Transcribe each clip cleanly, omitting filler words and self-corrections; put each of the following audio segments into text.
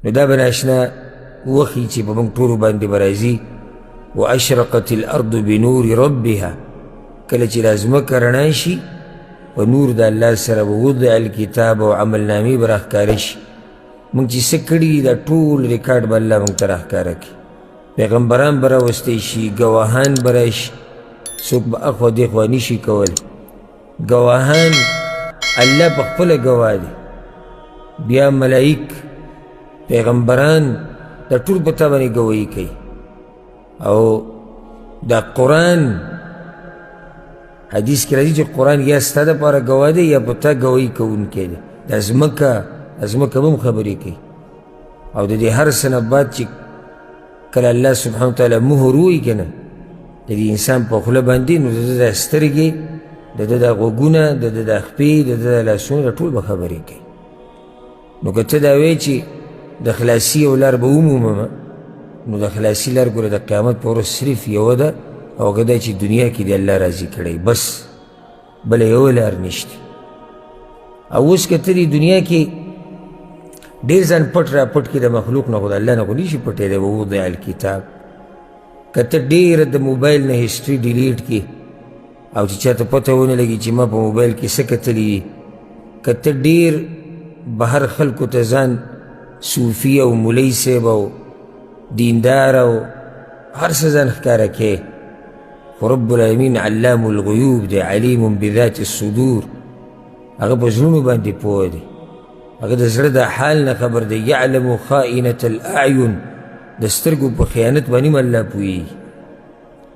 نو دا به ناشنا وخی چې په موږ ټولو باندې به راځي واشرقت الارض بنور ربها کله چې دا ځمکه رڼا شي په نور د الله سره ووضع الکتاب او عملنامې به راښکاره شي موږ چې څه کړي دي دا ټول ریکارډ به الله موږ ته راښکاره کړي پیغمبران به راوستی شي ګواهان به راشي څوک به اخوا دېخوا نشي کولی ګواهان الله په خپله ګواه دی بیا ملائک پیغمبران دا ټول په تا باندې ګواهي کوي او دا قرآن حدیث کې راځي چې قرآن یا ستا دپاره ګواه دی یا په تا ګواهي کوونکی دی دا ځمکه به هم خبرې کوي او د دې هر څه نه بعد چې کله الله سبحانه وتعالی مهر ووایي که نه د دې انسان په خوله باندې نو د ده دا سترګې د ده دا غوږونه د ده دا خپې د ده دا لاسونه دا ټول به خبرې کوي نو که ته دا وایې چې د خلاصي یو لار به وموممه نو د خلاصي لار ګوره د قیامت په ورځ صرف یوه ده او هغه دا چې دنیا کې د الله راضي کړی بس بله یوه لار نشته او اوس که ته دې دنیا کې ډېر ځان پټ را پټ کړي د مخلوق نه خو د الله نه خو نشي پټېدی ووضع الکتاب که ته ډېره د موبایل نه هسټري ډیلیټ کړي او چې چاته پته ونه لګي چې ما په موبایل کې څه کتلي دي که ته ډېر بهر خلکو ته ځان صوفي او مولوي صاحب او دیندار او هر څه ځان ښکاره کوې خو رب العالمین علام الغیوب دی علیم بذات الصدور هغه په زړونو باندې پوه دی هغه د زړه د حال نه خبر دی یعلم خائنة الاعین د سترګو په خیانت باندې هم الله پوهېږي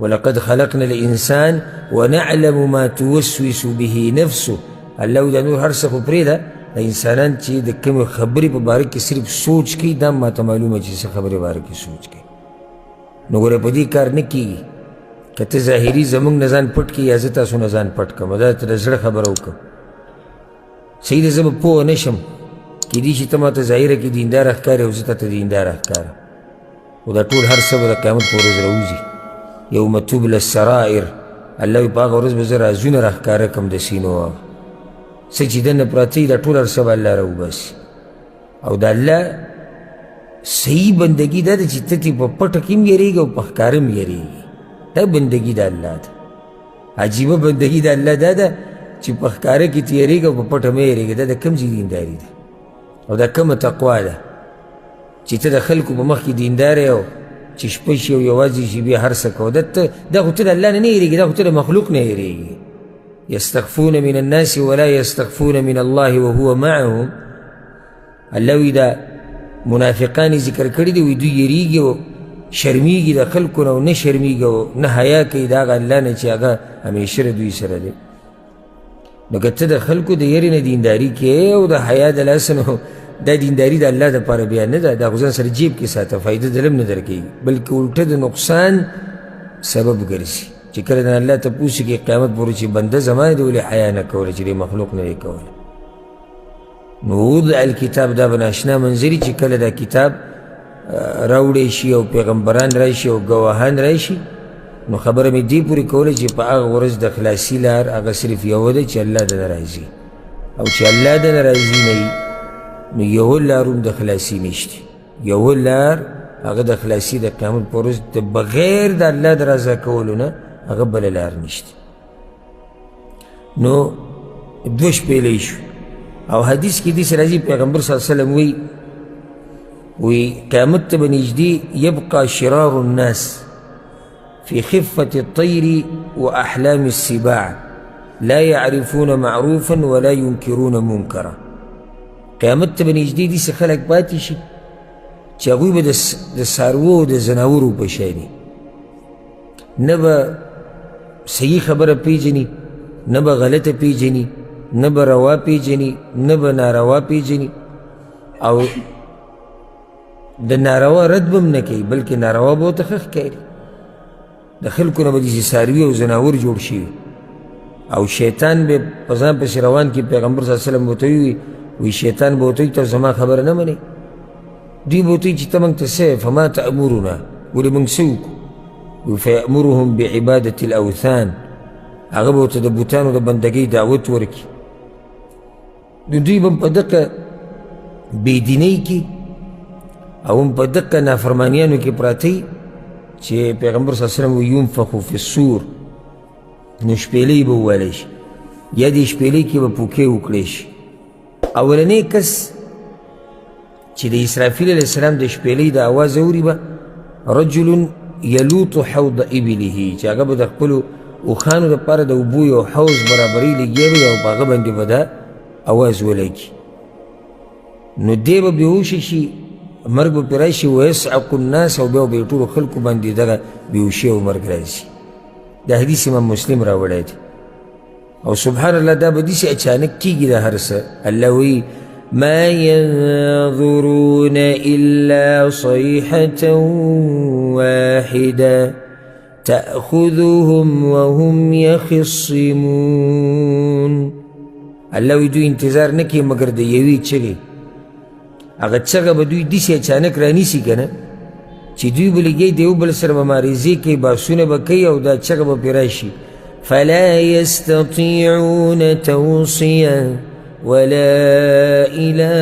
ولقد خلقنا الانسان ونعلم ما توسوس به نفسه الله دا نور هر څه خو پرېږده د انسانان چې د کومې خبرې په باره کې صرف سوچ کوي دا ماته معلومه چې څه خبرې باره کې سوچ کوي نو ګوره په دې کار نه کېږي که ته ظاهري زموږ نه ځان پټ کړي یا زه تاسو نه ځان پټ کړم دا ته د زړه خبره وکړم صحیح ده زه به پوه نه شم کېدای شي ته ماته ظاهره کې دینداره ښکارې او زه تا ته دینداره ښکارم خو دا ټول هر څه به د قیامت په ورځ راوځي یوم تبل السرائر الله وایي په هغه ورځ به زه رازونه راښکاره کړم د سینو هغه څه چې دننه پراته دا ټول هر څه به الله راوباسي او د الله صحیح بندګي دا ده چې ته ترې په پټه کې هم یېرېږي او په ښکاره هم یېرېږي دا بندګي د الله ده عجیبه بندګي د الله دا ده چې په ښکاره کې ته یېرېږي او په پټه مه یېرېږي دا د کوم ځای دینداري ده او دا کومه تقوا ده چې ته د خلکو په مخ کې دیندار یې او چې شپه شي او یوازې شي بیا هر څه کوه دا خو ته د الله نه نه یېرېږي دا خو ته د مخلوق نه یېرېږي یستخفون من الناس ولا یستخفون من الله وهو معهم الله وی دا منافقان ذکر کړي دي وی دوی یېرېږي او شرمیږي د خلکو نه او نه شرمیږي او نه حیا کوي د هغه الله نه چې هغه همیشه د دوی سره دی نو که ته د خلکو د یېرې نه دینداري کوې او د حیا د لاسه نو دا دینداري د الله دپاره بیا نه ده دا خو ځان سره جیب کې ساته فایده دلم نه درکوي بلکې الټه د نقصان سبب ګرځي چې کله د الله تپوس کې قیامت پورې چې بنده زما د ولې حیا نه کوله چې د مخلوق نه یې کوله نو وضع الکتاب دا به ناشنا منظري چې کله دا کتاب راوړی شي او پیغمبران راشي او ګواهان راشي نو خبره مې دې پورې کوله چې په هغه ورځ د خلاصي لار هغه صرف یوه ده چې الله دنه راځي او چې الله دنه راځي نه وي نو یوه لار هم د خلاصي نشته یوه لار هغه د خلاصي د قیامت په ورځ د بغیر د الله د رضا کولو نه هغه بله لار نشته نو دوه شپېلۍ شو او حدیث کې داسې راځي پیغمبر صلی الله علیه وسلم وی قیامت ته به نږدې یبقى شرار الناس في خفة الطير وأحلام السباع لا يعرفون معروفا ولا ينكرون منكرا قیامت ته به نږدې داسې خلک پاتې شي چې هغوی به د څاروو او د ځناورو په شاني نه به صحیح خبره پیژني نه به غلطه پیژني نه به روا پیژني نه به ناروا پیژني او د ناروا رد به هم نه کوي بلکې ناروا به ورته ښه ښکاري د خلکو نه به داسې څاروي او ځناور جوړ شوي او شیطان به په ځان پسې روان کړي پیغمبر صلی الله علیه وسلم ورته وی شیطان به ورته وي ته زما خبره نه منې دوی به ورته وي چې ته موږ ته څه فما تأمرنا ولې موږ څه وکړو وی فیأمرهم بعبادة الاوثان هغه به ورته د بوتانو د بندګۍ دعوت ورکړي نو دوی به په دغه بېدینۍ کې او هم په دقه نافرمانیانو کې پراته چې پیغمبر صلی الله علیه وسلم ینفخ فی الصور نو شپېلۍ به وویلی شي یا دې شپېلۍ کې به پوکې وکړی شي. اولنی کس چې د اسرافیل علیه السلام د شپېلۍ د اواز اوري به رجل یلوط حوض ابله چې هغه به د خپلو اوښانو دپاره د اوبو یو حوض برابرۍ لګیا وي او په هغه باندې به دا اواز ولګي نو دی به بېهوشه شي مرګ به پرې راشي ویصعق الناس او بیا به یې ټولو خلکو باندې دغه بېهوشي او مرګ راشي. دا حدیث امام مسلم راوړی دی او سبحان الله دا به داسې اچانک کېږي دا هر څه. الله وایي ما ينظرون إلا صيحة واحدة تأخذهم وهم يخصمون. الله وایي دوی انتظار نه کوي مګر د یوې چغې هغه چغه به دوی داسې اچانک رانیسي که نه چې دوی به لګیا د یو بل سره به مبارزې کوي بحثونه به کوي او دا چغه به پرې راشي فلا يستطيعون توصية ولا إلى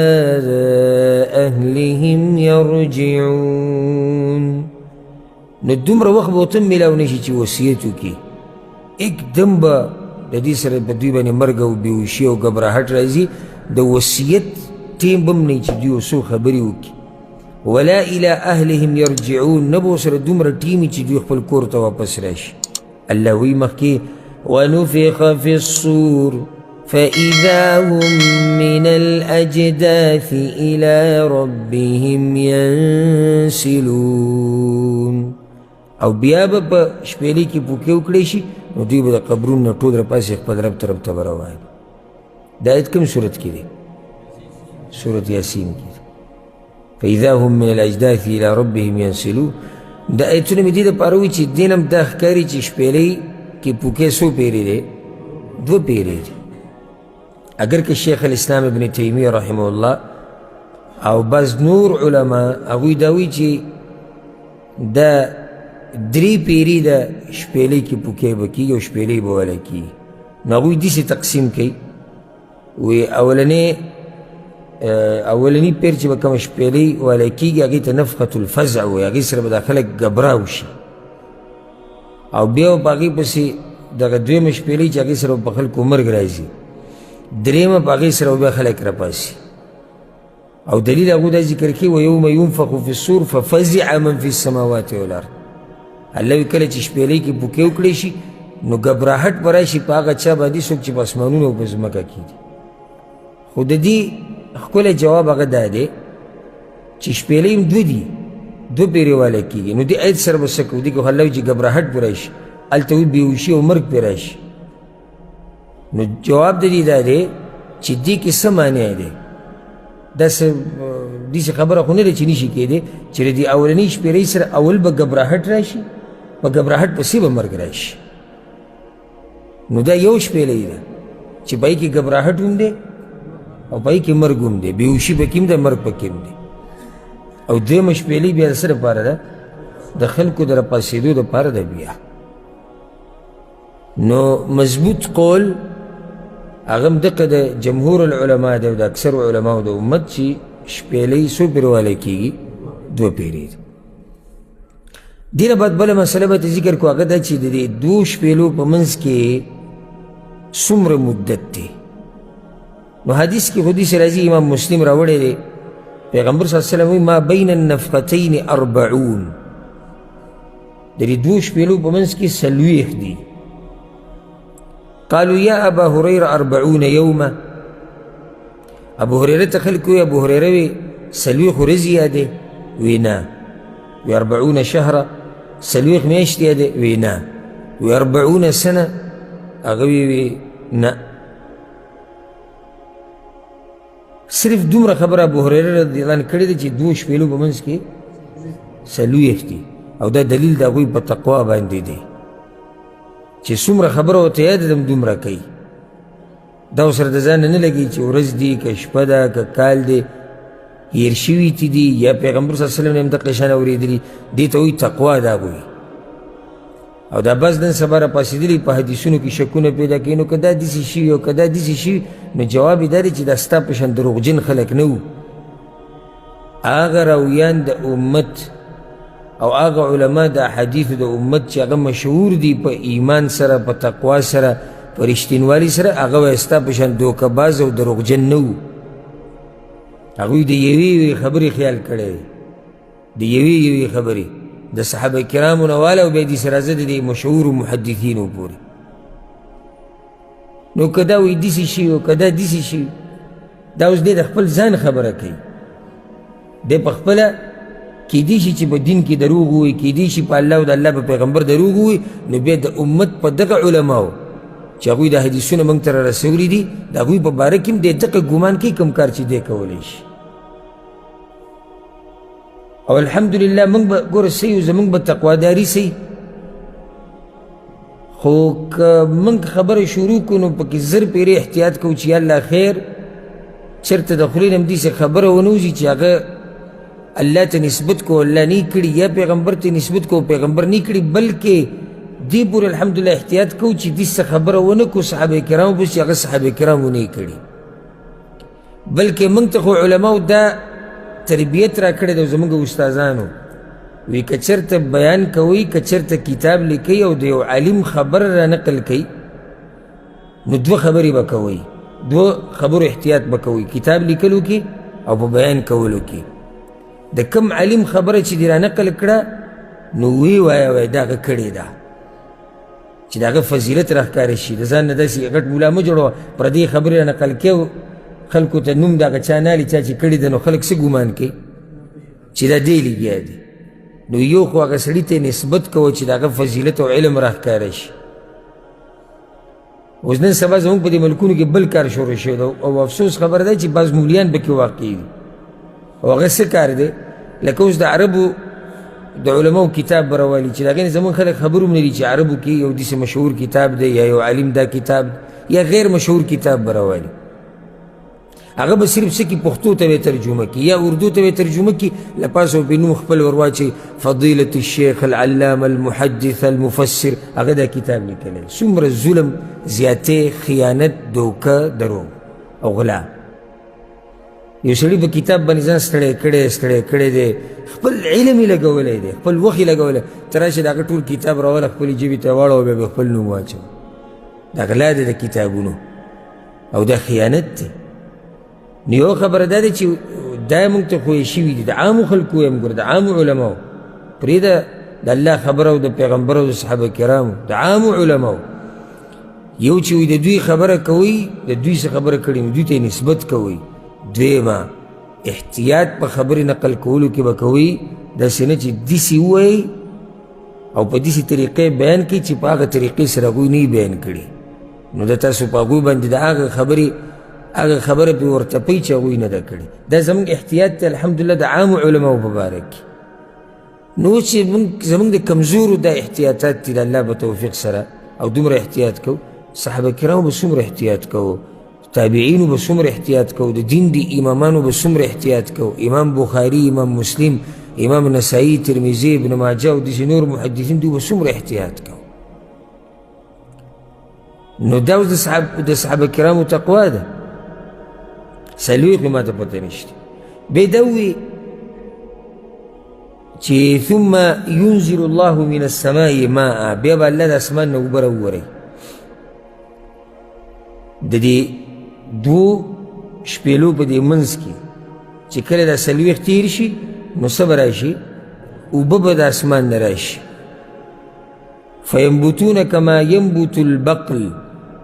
أهلهم يرجعون. نو دومره وخت به ورته میلاو نشي چې وصیت وکړي اکدم به د دې سره په دوی باندې مرګ او بېهوشي او ګبراهټ راځي د وصیت ټیم به هم نه چې دوی څو خبرې وکړي ولا إلى أهلهم يرجعون نه به ورسره دومره ټیم وي چې دوی خپل کور ته واپس راشي. الله وی مخکې ونفخ في الصور فإذا هم من الأجداث إلى ربهم ينسلون. او بیا به په شپېلۍ کې پوکې وکړی شي نو دوی به د قبرونو نه ټول راپاسې خپل رب طرف ته به روان. دا آیت کوم صورت کې دی؟ سورت یاسین کې دی. فإذا هم من الأجداث إلى ربهم ينسلون. دا آیتونه مې دې دپاره وایي چې دین هم دا ښکاري چې شپېلۍ کې پوکې څو پیرې دی؟ 2 پیرې دی. اگر که شیخ الاسلام ابن تیمیه رحمه الله او بعض نور علما هغوی دا وایي چې دا 3 پیرې د شپېلۍ کې پوکې به کېږي او شپېلۍ به ولی کېږي. نو هغوی داسې تقسیم کوي وایي اولنی پیر چې به کومه شپېلۍ ولی کېږي هغې ته نفخة الفزع وایي هغې سره به دا خلک ګبراو شي او بیا به په هغې پسې دغه دویمه شپېلۍ چې هغې سره به په خلکو مرګ راځي درېیمه په هغې سره به بیا خلک راپاسي او دلیل هغوی دا ذکر کوي ویوم ینفخ فی الصور ففزع من فی السماوات والارض. الله وایي کله چې شپېلۍ کې پوکې وکړی شي نو ګبراهټ به راشي په هغه چا باندې څوک چې په اسمانونو او په ځمکه کې دي. خو د دې ښکلی جواب هغه دا دی چې شپېلۍ هم 2 دي 2 پیرې والی کېږي نو دې آیت سره به څه کوو؟ دې کې خو الله وایي چې ګبراهټ به راشي هلته وایي بېهوشي او مرګ پرې راشي. نو جواب د دې دا دی چې دې کې څه معنی دی؟ داسې خبره خو نه ده چې نشي کېدی چې د دې اولنۍ شپېلۍ سره اول به ګبراهټ راشي په ګبراهټ پسې به مرګ راشي. نو دا یو شپېلۍ ده چې پای کې ګبراهټ هم دی او پای کې مرګ هم دی بېهوشي پکې هم ده مرګ پکې هم دی. او دویمه شپېلۍ بیا د څه دپاره ده؟ د خلکو د راپاڅېدو دپاره ده بیا. نو مضبوط قول هغه هم دقه د جمهور العلماء دی او د اکثرو علماو د امت چې شپېلۍ څو پیرې والی کېږي؟ 2 پیرې دي. دې نه بعد بله مسله به ته ذکر کړو هغه دا چې د دې 2 شپېلو په منځ کې څومره مدت دی؟ نو حدیث کې خو داسې راځي امام مسلم راوړی دی پیغمبر صلی الله علیه وسلم وایي ما بین النفختین 40 د دې 2 شپېلو په منځ کې 40 دي. قالوا يا أبا هريرة 40 يوما. ابو هريره ته خلک وایي ابو هريره وی 40 ورځې یادې وی نه وی 40 شهره 40 میاشتې یادې وی نه وی 40 سنه هغه وی نه. صرف دومره خبره ابو هريره رضی الله عنه کړې ده چې 2 شپېلو په منځ کې 40 دي او دا دلیل د هغوی په تقوا باندې دی چې څومره خبره ورته یاد ده دومره کوي. دا ورسره د ځان نه لګي چې ورځ دي که شپه ده که کال دی هیر شوي تی دي یا پیغمبر صلی الله علیه وسلم نه هم دقه شان اورېدلي دې ته وایي تقوا د هغوی. او دا بس نن سبا راپاڅېدلي په حدیثونو کې شکونه پیدا کوي نو که دا داسې شوي او که دا داسې شوي نو جواب یې دا دی چې دا ستا په شان دروغجن خلک نه وو هغه راویان د امت او هغه علما د احادیثو د امت چې هغه مشهور دي په ایمان سره، په تقوا سره، په رښتینوالي سره، هغه به ستا په شان دوکهباز او دروغجن نه وو. هغوی د یوې خبرې خیال کړی دی، د یوې خبرې د صحابه کرامو نه واله او بیا دې سره زه د دې مشهورو محدثینو پورې. نو که دا وایي داسې شي او که دا داسې شي، دا اوس دی د خپل ځان خبره کوي. دی په خپله کیدی شي چې په دین کې دروغ ووایي، کیدی شي په الله او د الله په پیغمبر دروغ ووایي، نو بیا د امت په دغه علماو چې هغوی دا حدیثونه موږ ته رارسولي دي، د هغوی په باره کې هم دی دغه ګمان کوي کوم کار چې دی کولی شي. او الحمدلله موږ به ګوره صحیح زموږ به تقواداري صحیح، خو که موږ خبره شروع کړو نو پکې زر پیرې احتیاط کوو چې الله خیر چېرته د خولې نه هم داسې خبره ونه وځي چې هغه الله ته نسبت کو الله نه کړي یا پیغمبر ته نسبت کو پیغمبر نه کړي، بلکې دې پورې الحمدلله احتیاط کوو چې داسې خبره ونه کړو صحابه کرامو پسې چې هغه صحابه کرامو نه کړي. بلکې موږ ته خو علماو دا تربیت را کړې ده زموږ استادانو، وی که چېرته بیان کوئ، که چېرته کتاب لیکئ او د یو عالم خبر را نقل کوئ، نو دوه خبرې به کوئ، دوه خبرو احتیاط به کوئ، کتاب لیکلو کې او په بیان کولو کې. د کم عالم خبره چې دې را نقل کړه نو وی وایه وایه دا هغه کړې ده، چې د هغه فضیلت راښکاره شي. د ځان نه داسې غټ مولا مه جوړوه، پردې خبرې را نقل کې او خلکو ته نوم د هغه چا نه چا چې کړي ده، نو خلک څه ګمان کوي چې دا دی لګیا دی. نو یو خو هغه سړي ته نسبت کوه چې د هغه فضیلت او علم راښکاره شي. اوس نن سبا زموږ په دې ملکونو کې بل کار شروع شوی ده او افسوس خبره ده چې بعض مولیان پکې واقع دي او هغه څه کار دی لکه اوس د عربو د علماو کتاب به راولي چې د هغې نه زموږ خلک خبر هم نه دي چې عربو کې یو داسې مشهور کتاب دی یا یو عالم دا کتاب یا غیر مشهور کتاب به راولي. هغه به صرف څه کي پښتو ته به ترجمه کي یا اردو ته به ترجمه کي، له پاسه به نوم خپل ور واچوي فضیلة الشیخ العلامه المحدث المفسر، هغه دا کتاب لیکلی. څومره ظلم، زیاتې، خیانت، دوکه، دروغ او غلا. یو سړي په کتاب باندې ځان ستړی کړی دی، خپل علم یې لګولی دی، خپل وخت یې لګولی، ته راشې د هغه ټول کتاب راوله خپلې ژبې ته واړوه بیا به خپل نوم واچوه. دا غلا دی د کتابونو او دا خیانت دی. نو یو خبره دا دی چې دا موږ ته خوی شوي دي، د عامو خلکو یم ګوره، د عامو علماو پرېږده د الله خبره او د پیغمبر او د صحابه کرامو، د عامو علماو یو چې وي د دوی خبره کوئ، د دوی څه خبره کړې نو دوی ته نسبت کوئ. دویمه احتیاط په خبرې نقل کولو کې به کوئ، داسې نه چې داسې ووایئ او په داسې طریقې بیان کړئ چې په هغه طریقې سره هغوی نه بیان کړي، نو د تاسو په هغوی باندې د هغه خبره پې ورتپئ چې هغوی نه ده کړې. دا زموږ احتیاط دی الحمدلله د عامو علماو په باره کې. نو چې زموږ د کمزورو دا احتیاطات دي د الله په توفیق سره او دومره احتیاط کوو، صحابه کرامو به څومره احتیاط کوو، تابعینو به څومره احتیاط کوو، د دین د امامانو به څومره احتیاط کوو، امام بخاري، امام مسلم، امام نسائی، ترمذي، ابن ماجه او داسې نور محدثین دوی به څومره احتیاط کوو. نو دا اوس د صحابه کرامو تقوا ده. څلوېښت مې ما ته پته نشته. بیا دا ووي چې ثم ينزل الله من السماء ماء، بیا به الله د اسمان نه اوبه راوورئ. د دې دوو شپېلو په دې منځ کې چې کله دا څلوېښت تېر شي نو څه به راشي؟ اوبه به د اسمان نه راشي. فینبتون کما ینبت البقل،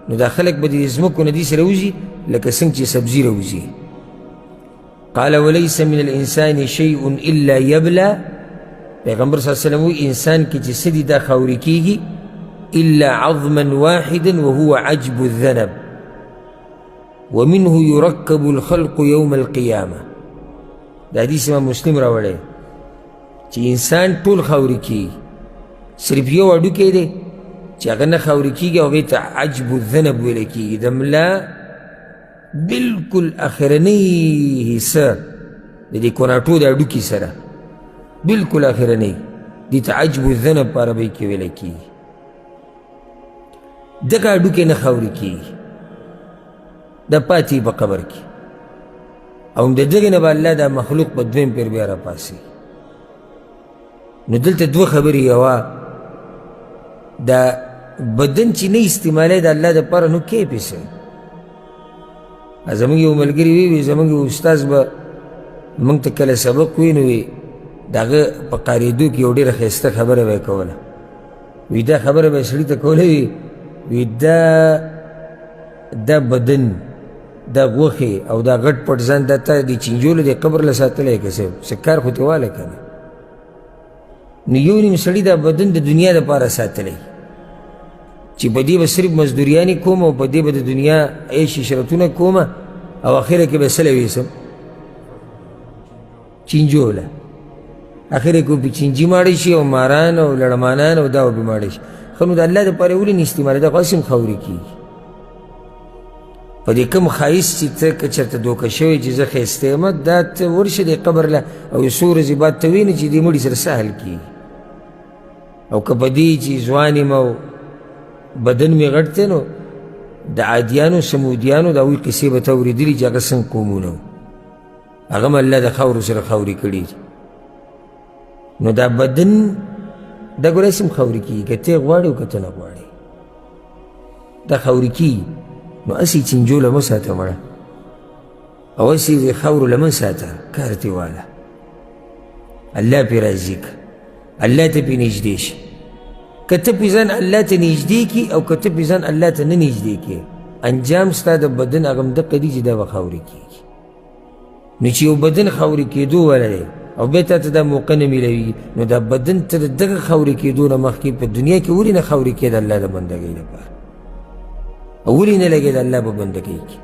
نو دا خلک به د ځمکو نه داسې راوځي لکه څنګه چې سبزي راوځي. قال وليس من الانسان شيء الا يبلى، پیغمبر صلی الله علیه وسلم وایي انسان کې چې څه دي دا خاورې کېږي الا عظما واحدا وهو عجب الذنب ومنه يركب الخلق يوم القيامه. دا حدیث امام مسلم راوړی چې انسان ټول خاورې کېږي، صرف یو هډوکی دی چې هغه نه خاورې کېږي او هغې ته عجب الذنب ویلی کېږي. د ملا بلکل اخرنی حصه د دې کوناټو د هډوکي سره بلکل اخرنی، دې ته عجب الذنب په عربۍ کې ویلی کېږي. دغه هډوکی نه خاورې کېږي، دا پاتې په قبر کې. او د دغې نه به الله دا مخلوق په دویم پیر بیا راپاسي. نو دلته دوه خبرې، یوه دا بدن چې نه استعمالی د الله دپاره نو کیف یې څه. زمونږ یو ملګري وی زمونږ یو استاذ به مونږ ته کله سبق وی نو وی د هغه په قارېدو کې یو ډېره ښایسته خبره به یې کوله. وی دا خبره به یې سړي ته کوله، وی دا بدن، دا غوښې او دا غټ پټ ځان دا تا د چینجولو د قبر له ساتلی که څه کار خو تې واله که نه. نو یو نیم سړي دا بدن د دنیا دپاره ساتلی چې په دې به صرف مزدوریانې کوم او په دې به د دنیا عیش عشرتونه کوم او اخره کې به څه له ویسم چینجوله. اخره کې به چینجي ماړی شي او ماران او لړمانان او دا به ماړی شي. ښه نو د الله دپاره ولې نه استعمالوي؟ دا خو هسې هم خاورې کېږي. په دې کوم ښایست چې ته که چېرته دوکه شوی چې زه ښایسته یم، دا ته ورشه دې قبر له او یو څو ورځې بعد ته وینې چې دې مړي سره سهل کېږي. او که په دې چې ځوان یم او بدن مې غټ دی، نو د عادیانو سمودیانو د هغوی قصې به ته اورېدلي چې هغه څنګه قومونه وو، هغه هم الله د خاورو سره خاورې کړي دي. نو دا بدن دا ګوره هسې هم خاورې کېږي، که ته یې غواړې او که ته نه غواړې دا خاورې کېږي. نو هسې چینجوله مه ساته مړه، او هسې د خاورو له مه ساته، کار تې واله. الله پې راضي که، الله ته پې نږدې شه. که ته پې ځان الله ته نږدې کړي او که ته پې ځان الله ته نه نږدې کړې، انجام ستا د بدن هغه همدقه دي چې دا به خاورې کېږي. نو چې یو بدن خاورې کېدو واله دی او بیا تا ته دا موقع نه میلوي، نو دا بدن ته د دغه خاورې کېدو نه مخکې په دنیا کې ولې نه خاورې کېد الله د بندګۍ لپاره، او ولې نه لګېد الله په بندګۍ کې.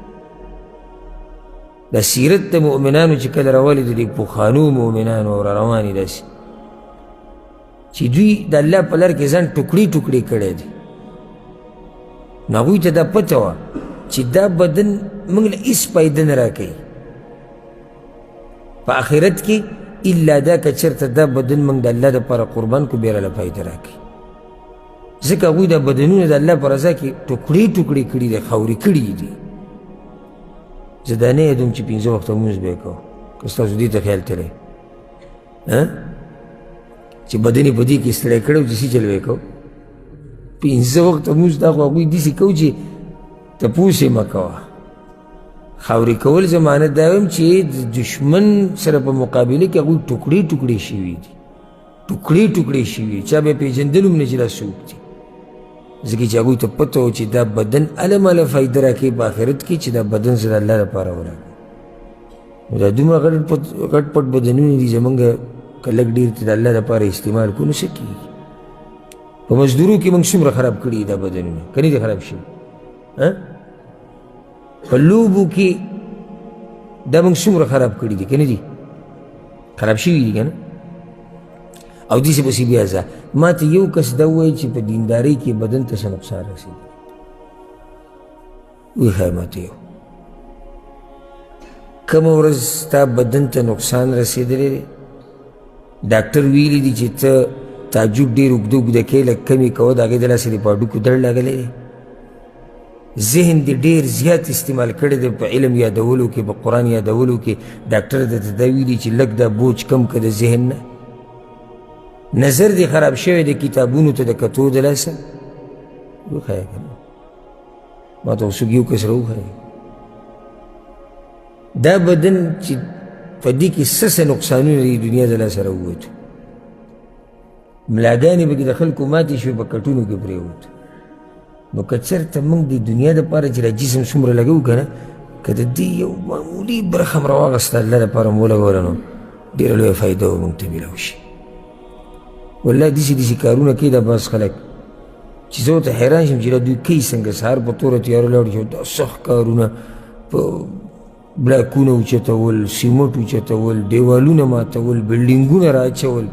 دا سیرت د مؤمنانو چې کله راولي د دې پخوانو مؤمنانو او راروانې داسې چې دوی د الله په لار کې ځان ټوکړي ټوکړي کړی دی. نو هغوی ته دا پته وه چې دا بدن موږ له هېڅ فایده نه راکوي په آخرت کې، الا دا که چېرته دا بدن موږ د الله دپاره قربان کړو بیا راله فایده راکوي. ځکه هغوی دا بدنونه د الله په رضا کې ټوکړي ټوکړي کړي دي، خاورې کړي دي. زه دا نه یادوم چې 5 وخته لمونځ به یې کوو، که ستاسو دې ته خیال تللی چې بدن یې په دې کې ستړی کړی و چې څه چل به یې کوو. 5 وخته لمونځ دا خو هغوی داسې کوو چې تپوس یې مه کوه. خاورې کول ضمانت دا وایم چې د دشمن سره په مقابله کې هغوی ټوکړې ټوکړې شوي دي، ټوکړې ټوکړې شوي، چا به یې پېژندل هم نه چې دا څوک دي. ځکه چې هغوی ته پته و چې دا بدن اله ماله فایده راکوي په آخرت کې چې دا بدن زه د الله لپاره ولاړ. نو دا دومره غټ پټ بدنونه دي زمونږ، که لږ ډېر د الله لپاره استعمال کړو نو څه کېږي. په مزدورو کې موږ څومره خراب کړي دا بدنونه، که نه دي خراب شوي؟ په لوبو کې دا موږ څومره خراب کړي دي، که نه دي خراب شوي دي که نه؟ او داسې پسې بیا ځه ما ته یو کس دا ووایي چې په دیندارۍ کې بدن ته څه نقصان رسېږي. وایي ښایي ما ته یو کومه ورځ ستا بدن ته نقصان رسېدلی دی، ډاکټر ویلي دي چې ته تعجب ډېر اوږده اوږده کوې، لږ کمې کوه، د هغې د لاسه دې په هډوکو درد لګلی دی، ذهن دې ډېر زیات استعمال کړی دی په علم یادولو کې، په قرآن یادولو کې. ډاکټر درته دا ویلي چې لږ دا بوج کم که د ذهن نه. نظر دې خراب شوی دی کتابونو ته د کتو د لاسه. وښایه که نه ما ته څوک یو کس راوښایه دا بدن چې په دې کې څه نقصانونه دي دنیا د لاسه راووتو. ملاګانې پکې د خلکو ماتې شوې په کټونو کې پرېوتو. نو که چېرته موږ د دنیا دپاره چې را جسم څومره لګوو که نه، که د دې یو معمولي برخه هم راواغسته الله دپاره مو ولګوله نو ډېره لویه فایده به موږ ته میلاو شي. والله داسې کارونه کوي دا بعض خلک چې زه ورته حیران شم چې دا دوی کوي څنګه. سهار په توره تیاره لاړ شي دا سخت کارونه، په بلاکونه اوچتول، سیمټ اوچتول، دیوالونه ماتول، بلډینګونه را اچول،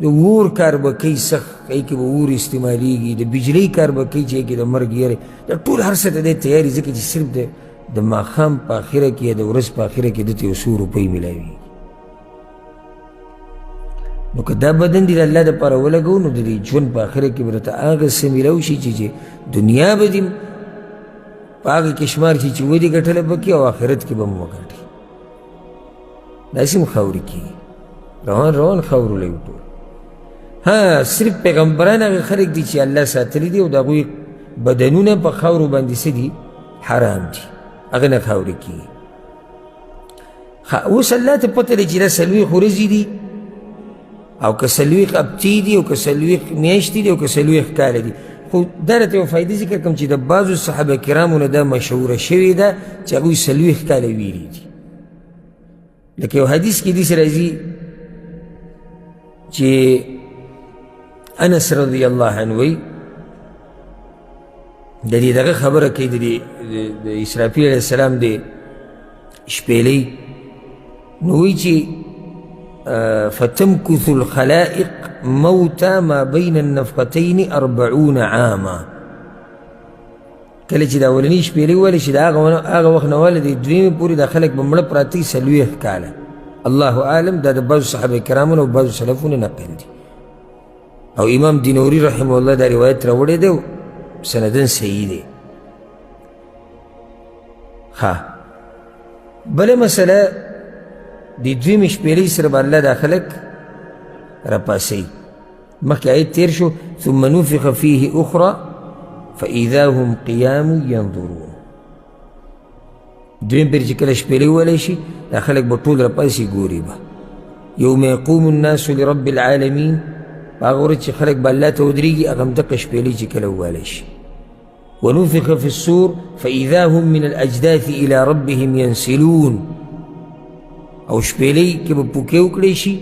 د اور کار به کوي سخت، هغې کې به اور استعمالیږي، د بجلۍ کار به کوي چې هغې کې د مرګ یارې، دا ټول هر څه ته دی تیاري، ځکه چې صرف د ماښام په اخره کې یا د ورځ په اخره کې دته یو څو روپۍ میلاوي. نو که دا بدن دې د الله دپاره ولګوو نو د دې ژوند په اخره کې به درته هغه څه میلاو شي چې دنیا به دې په هغه کې شمار شي چې ودې ګټله پکې او آخرت کې به مو وګټي داسې هم خاورې کېږي روان خاورو لوي ټول ها صرف پیغمبران هغه خلک دي چې الله ساتلی دي او د هغوی بدنونه په خاورو باندې څه دي حرام دي هغه نه خاورې کېږي اوس الله ته پته دی چې دا 40 ورځې دي او که 40 هفتې دي او که 40 میاشتې دي او که 40 کاله دي خو دا راته یو فایدې ذکر کوم چې د بعضو صحابه کرامو نه دا مشهوره شوې ده چې هغوی 40 کاله ویلي دي لکه یو حدیث کې داسې راځي چې انس رضی الله عنه وی د دې دغه خبره کوي د اسرافیل علیه السلام د شپېلۍ نو وی چې فتمكث الخلائق موتا ما بين النفقتين 40 عاما کله چې د اولنۍ شپېلۍ وویله چې د هغه وخت نه واله د دویمې پورې دا خلک به مړه پراته وي 40 کاله الله اعلم دا د بعضو صحابه کرامو نه او بعضو سلفونو نقل دي او امام دینوري رحمه الله دا روایت راوړی دی سندن صحیح دی بله مسله د دویمې شپېلۍ سره به الله دا خلک راپاسوي مخکې آیت تیر شو ثم نفخ فيه اخرى فاذا هم قیام ینظرون دویم پیر چې کله شپېلۍ وویلی شي دا خلک به ټول راپاسي ګوري به یوم یقوم الناس لرب العالمین په هغه ورځ چې خلک به الله ته ودرېږي هغه همدغه شپېلۍ چې کله وویلی شي ونفخ في الصور فاذا هم من الاجداث الى ربهم ينسلون او شپېلۍ کې به پوکې وکړی شي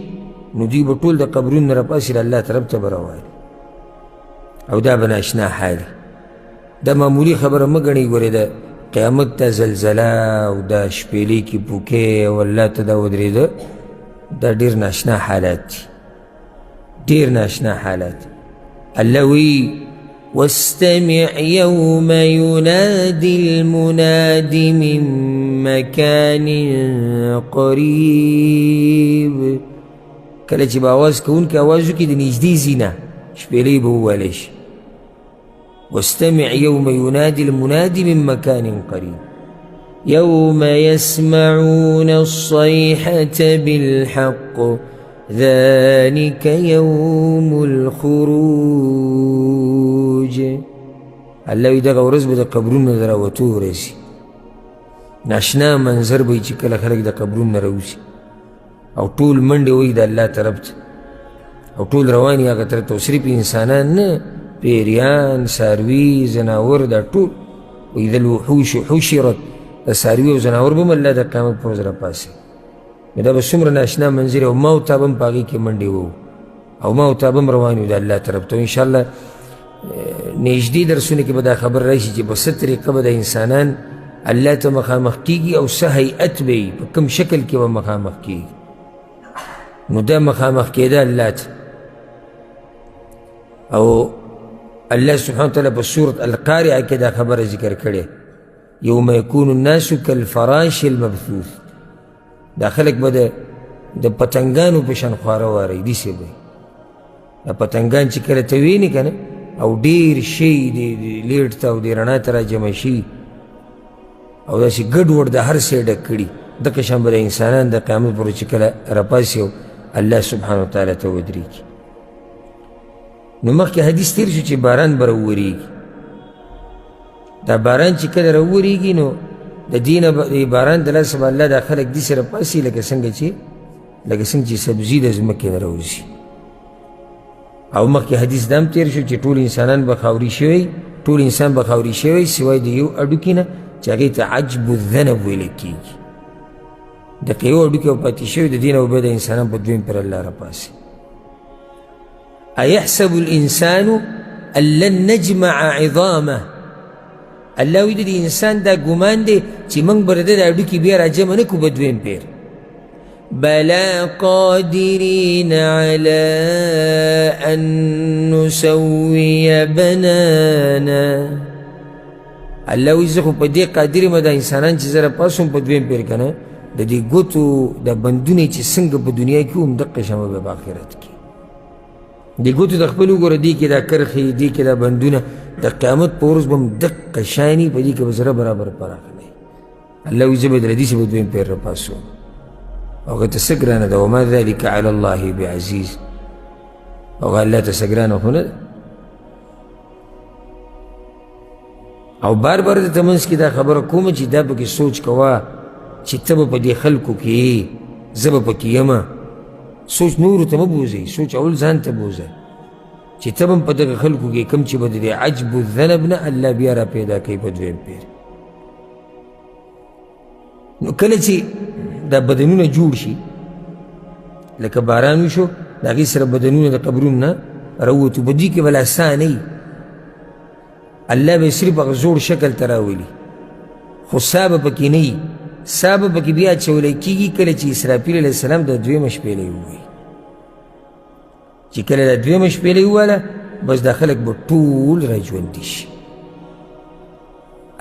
نو دوی به ټول د قبرونو نه راپاسي د الله طرف ته به روان او دا به ناشنا حال دا معمولي خبره مه ګڼئ ګورې د قیامت ته زلزله او دا شپېلۍ کې پوکې او الله ته دا ودرېده دا ډېر ناشنا حالات دي ډېر ناشنا حالات الله وی واستمع يوم ينادي المناد من مكان قريب کله چې به آواز کوونکی آواز وکړي د نږدې ځای نه شپېلۍ به وویلی شي واستمع يوم ينادي المناد من مكان قريب يوم يسمعون الصيحة بالحق ذلك يوم الخروج الله وی دغه ورځ به د قبرونو د راوتو ورځي ناشنا منظر به چې کله خلک د قبرونو نه راوځي او ټول منډې وایي د الله طرف ته او ټول روان یې هغه طرف ته صرف انسانان نه پیریان څاروي زناور دا ټول واذا الوحوش حشرت د څاروي او زناور به هم الله د قیامت په ورځ راپاسي دا به څومره ناشنا منظر او ما او تا به هم په هغې کې منډې وو او ما او تا به هم روان یو د الله طرف ته انشاءالله نږدې درسونه کې به دا خبر راشي چې په څه طریقه به د انسانان الله ته مخامخ کېږي او څه هیئت به وي په کوم شکل کې به مخامخ کېږي نو دا مخامخ کېده الله ته او الله سبحانه وتعالی په سورة القارعه کې دا خبره ذکر کړې یوم یکون الناس کالفراش المبثوث دا خلک به د پتنګانو په شان خواره وارئ داسې به دا پتنګان چې کله ته وینې که نه او ډېر شی د لیټ ته او د رڼا ته را جمع شي او داسې ګډ وډ د هر څه یې ډک کړي دغه شان به د انسانان د قیامت پر ورځ چې کله راپاسي او الله سبحانه وتعالی ته ودرېږي نو مخکې حدیث تیر شو چې باران به راوورېږي دا باران چې کله راوورېږي نو د دې نه د باران د لاسه به الله دا خلک داسې راپاسي لکه څنګه چې سبزي د ځمکې نه راوځي او مخکې حدیث دا هم تیر شو چې ټول انسانان به خاوري شوی ټول انسان به خاوري شوی سوای د یو اډوکي نه چې هغې ته عجب الذنب ویلی کېږي دقه یو اډوکي او پاتې شوی د دې نه به د انسانان په دویم پر الله راپاسي ایحسب الانسان ان لن نجمع عظامه الله وی د انسان دا ګمان دی چې موږ به د ده د اډوکي بیا راجمع نه کړو په دویم پیر بلا قادرين على أن نسوي بنانا الله وی زه خو په دې قادر یم د انسانان چې زه راپاسم په دویم پیر که نه د دې ګوتو د بندونه چې څنګه په دنیا کې هم دقه شمه به په آخرت کې د ګوتو د خپل وګوره دې کې دا کرښې دې کې دا بندونه د قیامت په ورځ به هم دقه شاني په دې کې به زړه برابر پراخه نه وي. الله وایي زه به د حدیث به دویم پیر راپاڅوم او هغه ته څه ګرانه ده وما ذلک علی الله بعزیز، او الله ته څه ګرانه خو نه ده. او بار بار درته منځ کې دا خبره کومه چې دا پکې سوچ کوه چې ته به په دې خلکو کې یې زه به پکې یم. سوچ نورو ته مه بوځئ، سوچ اول ځان ته بوځه چې ته به هم په دغه خلکو کې کوم چې به د دې عجب الذنب نه الله بیا را پیدا کوي په دویم پیر. نو کله چې دا بدنونه جوړ شي لکه باران وشو د هغې سره بدنونه د قبرونو نه راووتو، په دې کې به لا ساه نه وي، الله به صرف هغه زوړ شکل ته راولي خو ساه به پکې نه وي. ساه به پکې بیا اچولی کېږي کله چې اسرافیل علیه السلام د دویمه شپېلۍ ووایي. چې کله دا دویمه شپېلۍ وواله بس دا خلک به ټول را ژوندي شي.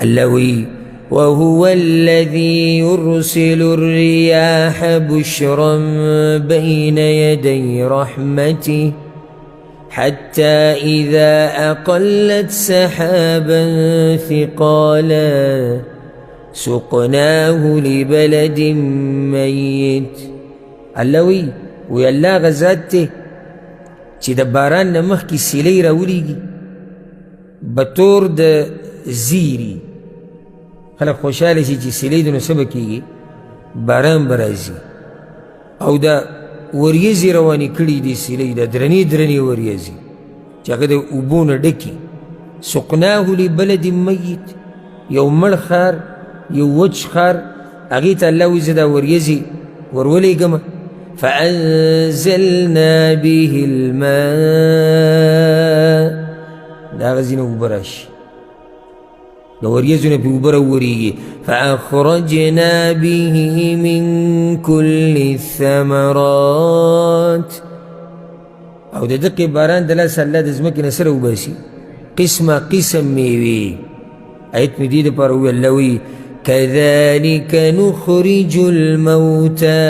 الله وایي وهو الذي يرسل الرياح بشرا بين يدي رحمته حتى إذا أقلت سحابا ثقالا سقناه لبلد ميت. الله وی الله غزات ته چې د باران نه مخکې سیلۍ راولیږي بطور د زیري، خلک خوشحاله شي چې سیلۍ د نو څه به کېږي باران به راځي، او دا وریځې روانې کړي دي سیلۍ، دا درنې درنې وریځې چې هغه د اوبو نه ډکي. سقناه لبلد میت، یو مړ ښار یو وچ ښار هغې ته الله وایي زه دا وریځې ورولېږم. فانزلنا به الماء، د هغه ځینې اوبه راشي د وریځو نه پې اوبه راورېږي. فاخرجنا به من كل الثمرات، او د دقې باران د لاسه الله د ځمکې نه څه راوباسي قسمه قسم میوې. آیت مې دې دپاره وویل الله وایي كذلك نخرج الموتى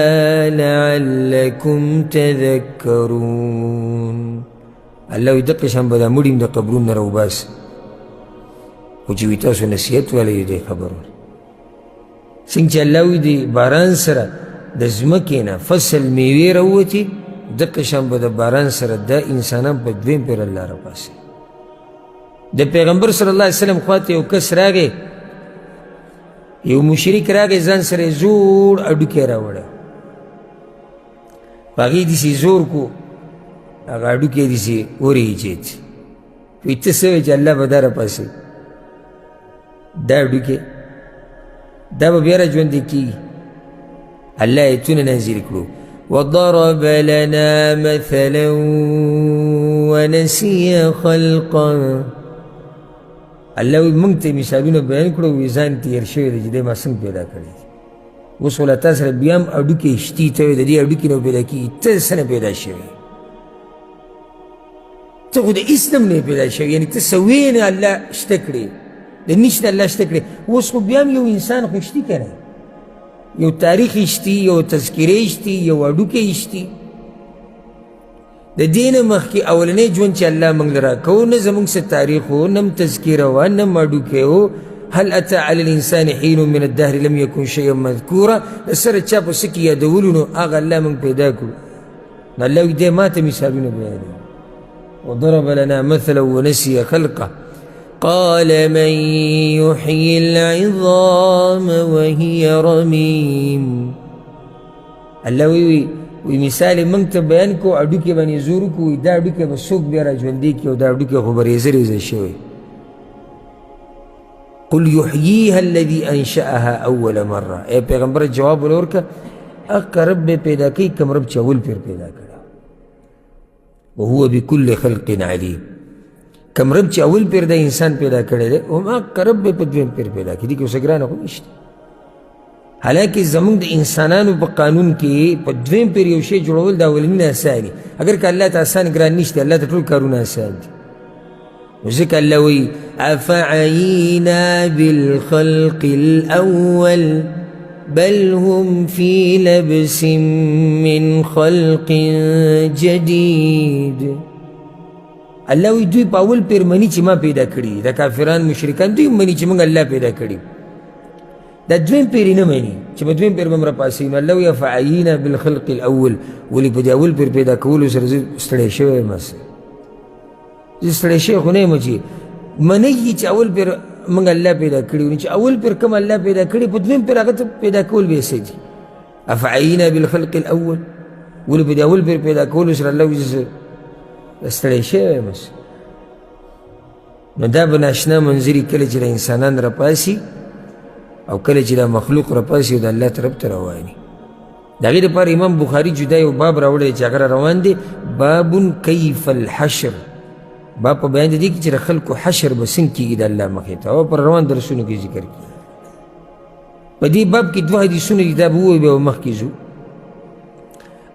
لعلكم تذكرون. الله وایي دقې شان به دا مړي هم د قبرونو نه راوباسي، خو چې وي تاسو نصیحت والی دی خبرونه. څنګه چې الله وایي د باران سره د ځمکې نه فصل میوې راووتې دقې شان به د باران سره دا انسانان په دویم پیر الله راپاسي. د پیغمبر صلی الله علیه وسلم خواته یو کس راغی، یو مشرک راغی ځان سره یې زوړ هډوکی راوړی، په هغې داسې زور کو هغه هډوکی یې داسې ورېجېد. وایي ته څه وایې چې الله به دا راپاسي، دا هډوکی دا به بیا را ژوندی کېږي. الله ایتونه نازل کړو وضرب لنا مثلا ونسي خلقا. الله وایي موږ ته مثالونه بیان کړو، وایي ځان تېر شوی دی چې دی ما څنګه پیدا کړی دی. اوس خو له تا سره بیا هم هډوکی شتي ته وایي د دې هډوکي نه پیدا کېږي، ته څه نه پیدا شوی، ته خو د هېڅ نه هم نه پیدا شوی، یعنې ته څه ویې نه الله شته کړې، د نشته الله شته کړې. اوس خو بیا هم یو انسان خو شتي که نه، یو تاریخ شتي، یو تذکرې شتي، یو هډوکی شتي. د دې نه مخکې اولنی ژوند چې الله موږ له راکوو نه زموږ څه تاریخ و، نه هم تذکره وه، نه هم هډوکی و. هل اتى على الانسان حين من الدهر لم يكن شيئا مذکورا. د سره چا په څه کې یادولو نو هغه الله موږ پیدا کړو. نو الله وایي دی ما ته مثالونه بیانوي. وضرب لنا مثلا ونسي خلقه قال من يحيي العظام وهي رميم. الله وی مثال موږ ته بیان کو، هډوکي باندې زور کو، دا هډوکی به څوک بیا را ژوندي کړي او دا هډوکی خو به ریزه ریزه شوی. قل يحييها الذي انشأها اول مره. اے پیغمبر جواب ورکړه هغه رب پیدا کوي کوم رب چې اول پیر پیدا کړی، وهو بكل خلق علیم. کوم رب چې اول پیر د انسان پیدا کړی دی هماغه رب به په دویم پیر پیدا کړي. دې کې اوس ګرانه خو نشته. حالانکه زمونږ د انسانانو په قانون کې په دویم پیر یو شی جوړول د اولني نه اسان دي. اگر که الله ته اسان ګران نشته، الله ته ټول کارونه اسان دي. نو ځکه الله وایي افعینا بالخلق الاول بل هم في لبس من خلق جديد. الله وی دوی په اول پیر مني چې ما پیدا کړي د کافران مشرکان دوی مني چې موږ الله پیدا کړي دا دویم پیر یې نه مني چې په دویم پیر به م راپاسوي نو الله وی افعینا بالخلق الاول ولې په دې اول پیر پیدا کولو سره زه ستړی شوی یم زه ستړی شوی خو نه یم چې منئ چې اول پیر موږ الله پیدا کړي چې اول پیر کوم الله پیدا کړي په دویم پیر هغه ته پیدا کول به څه دي افعینا بالخلق الاول ولې په دې اول پیر پیدا کولو سره الله وی زه ستړی شوی یم نو دا به ناشنا منظري کله چې د انسانان راپاسي او کله چې دا مخلوق راپاسي او د الله طرف ته رواني د هغې دپاره امام بخاري جدا یو باب راوړی چې هغه روان دی باب کیف الحشر باب په بیان د دې کې چې د خلکو حشر به څنګه کېږي د الله مخې ته او پر روان درسونو کې ذکر کړي په دې باب کې دوه حدیثونه دي دا به ووایو بیا به مخکې ځو